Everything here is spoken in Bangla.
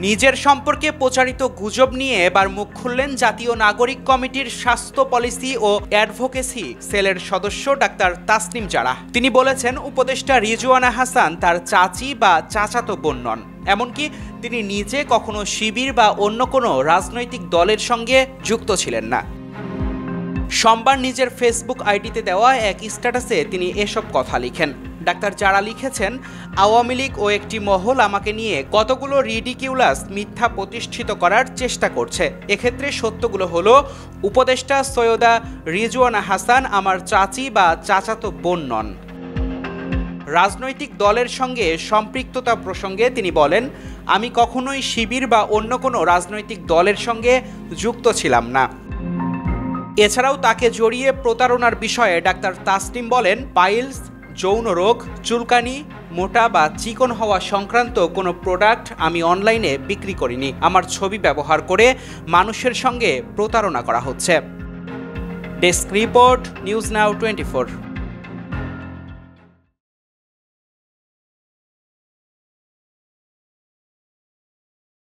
নিজের সম্পর্কে প্রচারিত গুজব নিয়ে এবার মুখ খুললেন জাতীয় নাগরিক কমিটির স্বাস্থ্য পলিসি ও অ্যাডভোকেসি সেলের সদস্য ডাক্তার তাসনিম জারাহ। তিনি বলেছেন, উপদেষ্টা রিজওয়ানা হাসান তার চাচি বা চাচাতো বোন নন। এমনকি তিনি নিজে কখনো শিবির বা অন্য কোনো রাজনৈতিক দলের সঙ্গে যুক্ত ছিলেন না। সোমবার নিজের ফেসবুক আইডিতে দেওয়া এক স্ট্যাটাসে তিনি এসব কথা লিখেন। ডাক্তার জারাহ লিখেছেন, আওয়ামী লীগ ও একটি মহল আমাকে নিয়ে কতগুলো রিডিকিউলাস মিথ্যা প্রতিষ্ঠিত করার চেষ্টা করছে। এক্ষেত্রে সত্যগুলো হলো, উপদেষ্টা সৈয়দা রিজওয়ানা হাসান আমার চাচি বা চাচাতো বোন নন। রাজনৈতিক দলের সঙ্গে সম্পৃক্ততা প্রসঙ্গে তিনি বলেন, আমি কখনোই শিবির বা অন্য কোনো রাজনৈতিক দলের সঙ্গে যুক্ত ছিলাম না। এছাড়াও তাকে জড়িয়ে প্রতারণার বিষয়ে ডাক্তার তাসনিম বলেন, পাইলস, যৌন রোগ, চুলকানি, মোটা বা চিকন হওয়া সংক্রান্ত কোনো প্রোডাক্ট আমি অনলাইনে বিক্রি করিনি। আমার ছবি ব্যবহার করে মানুষের সঙ্গে প্রতারণা করা হচ্ছে। Desk report, news now 24।